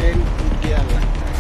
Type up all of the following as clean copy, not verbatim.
Train टूट गया लगता है।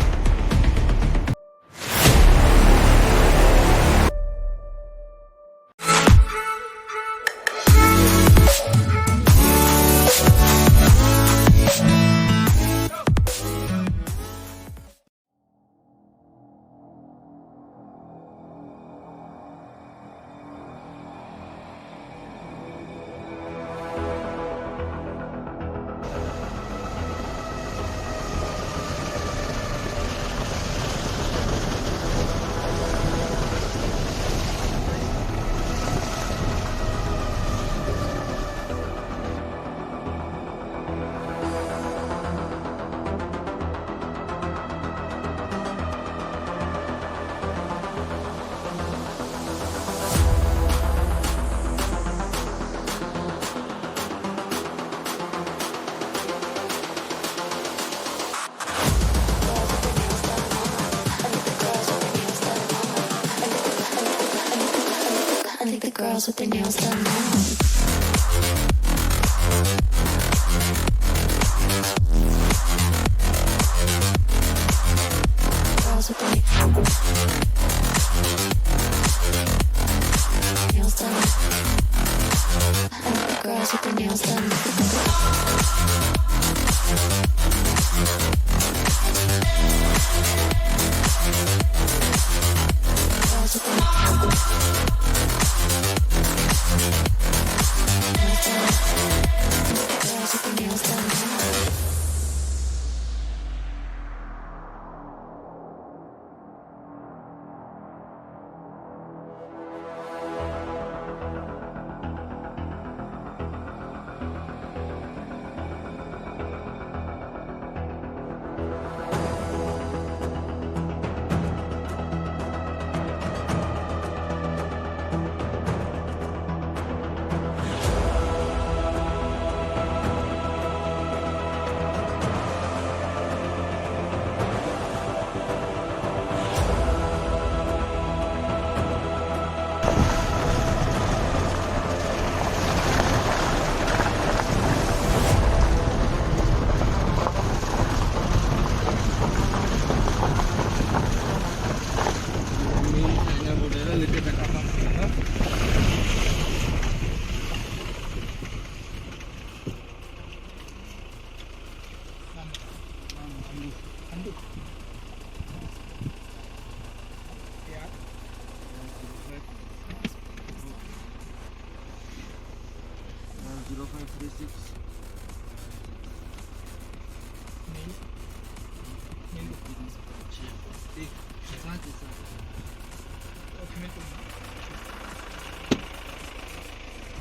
I think the girls with their nails done now. Girls with their nails done. I think the girls with their nails done. Girls with their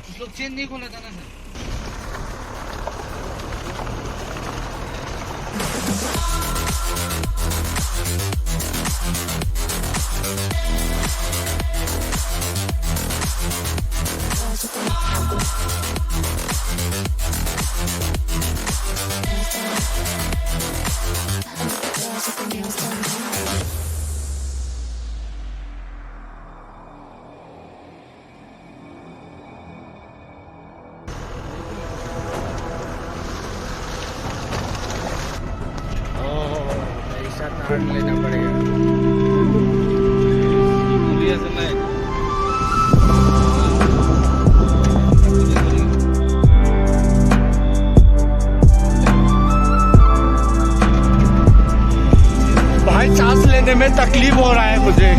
कुछ लोग chain नहीं खोला था ना सर। तार लेना पड़ेगा। भाई सांस लेने में तकलीफ हो रहा है मुझे।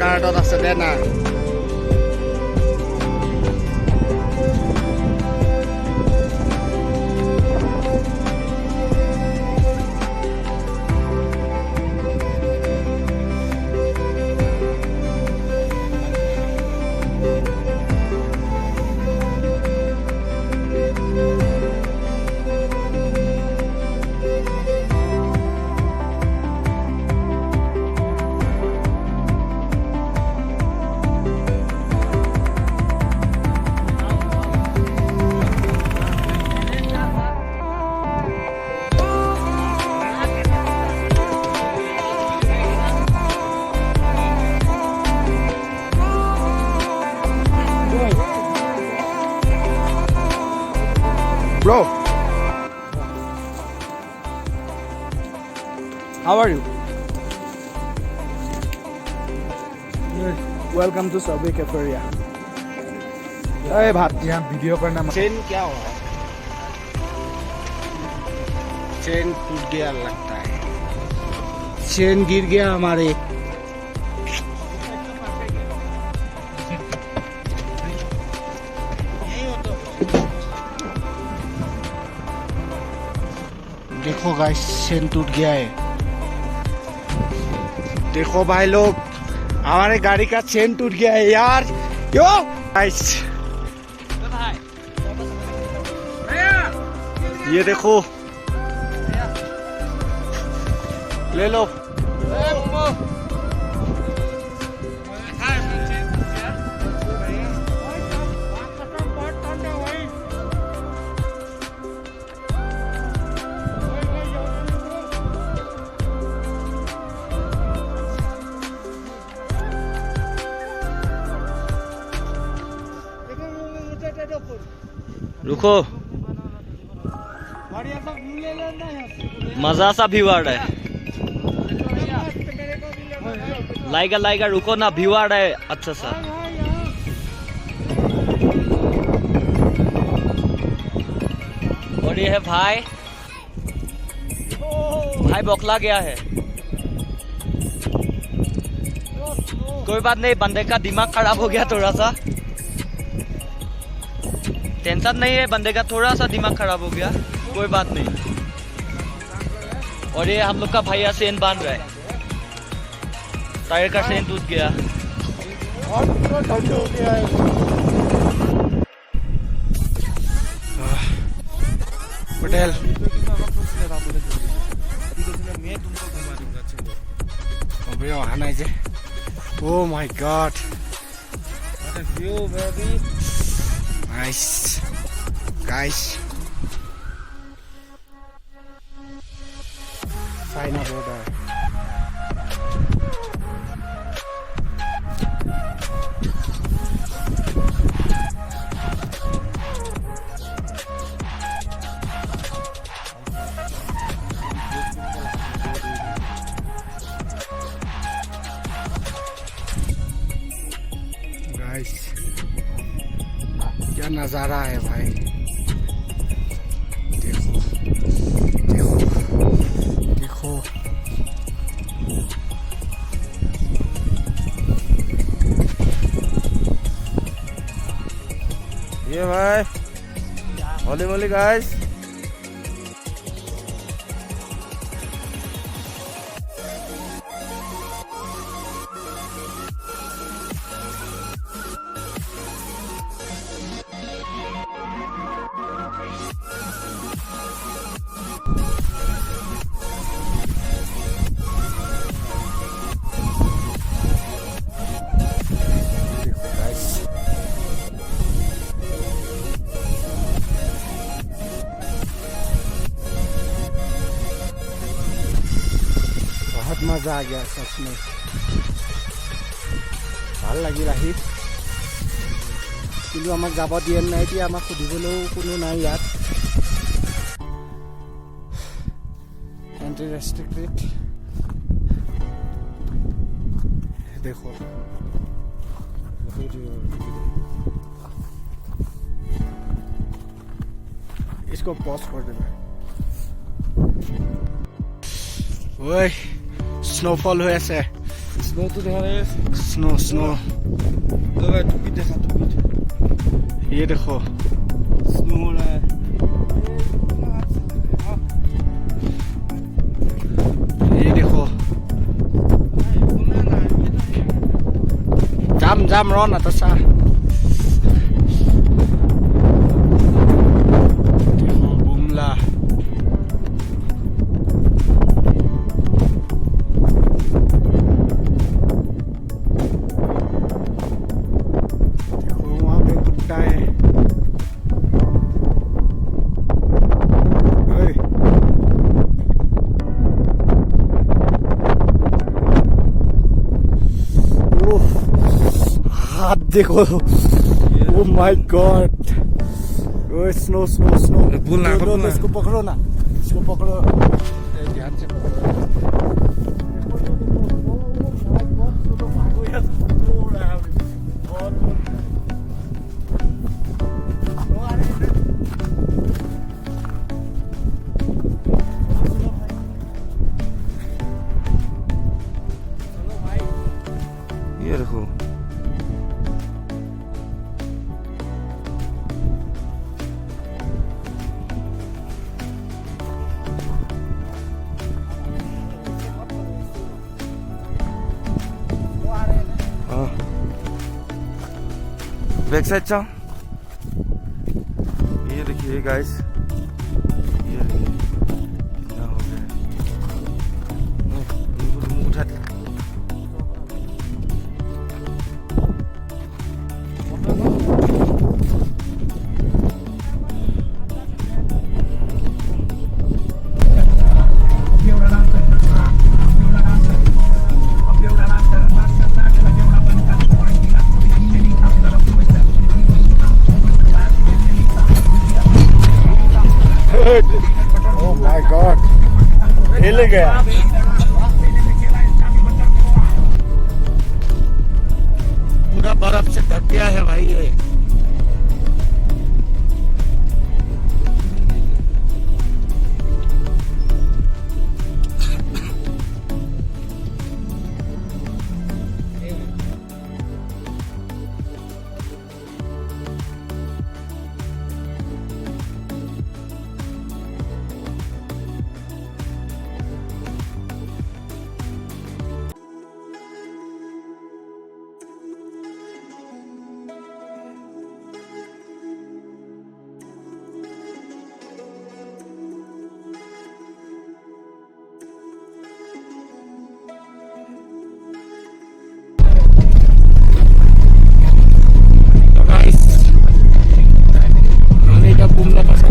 কাৰ্ডত আছে দে না Bro, how are you? Welcome to Subway Cafeteria. अरे भात यहाँ वीडियो करना चेन क्या हो रहा है चेन टूट गया लगता है चेन गिर गया हमारे देखो गाइस चेन टूट गया है देखो भाई लोग हमारे गाड़ी का चेन टूट गया है यार यो गाइस ये देखो ले लो रुको मजा सा व्यू आ रहा है लाइगा रुको ना व्यू आ रहा है अच्छा सा और ये है भाई बौखला गया है कोई बात नहीं बंदे का दिमाग खराब हो गया थोड़ा सा टेंशन नहीं है बंदे का थोड़ा सा दिमाग खराब हो गया कोई बात नहीं और ये हम लोग का भैया सेन बांध रहा है टायर का सेन टूट गया पटेल अबे आना है जे oh my god view baby nice guys China border guys क्या नज़ारा है भाई देखो देखो देखो ये भाई होली मोली गाइस मजा आ गया सच में ভাল লাগিল আহি কিন্তু আমাক যাব দিয়ে নাই এতিয়া আমাক সুধিবলৈও কোনো নাই ইয়াত এন্ট্রি রেস্ট্রিক্টেড দেখো इसको पॉज कर देना ওই স্নোফল হৈ আছে স্নোটো দেখা যায় स्नो स्नो টুপি দেখা টুপি ये देखो স্নো हो रहा है ये देखो जाम जाम रन आता सा देखो बुमला देखो वहाँ पे कुत्ता है ओए ओह हाथ देखो ओ माय गॉड ओए स्नो स्नो स्नो बोलना, दो, दो, बोलना। इसको पकड़ो ना इसको पकड़ो ध्यान से पकड़ो ये देखो बैक साइड जाओ ये देखिए गाइस ये देखिए कितना हो गया मुंह उठा दे ओ माय गॉड हिल गया पूरा बर्फ से ढक गया है भाई ये Guys, ini udah bumbla pas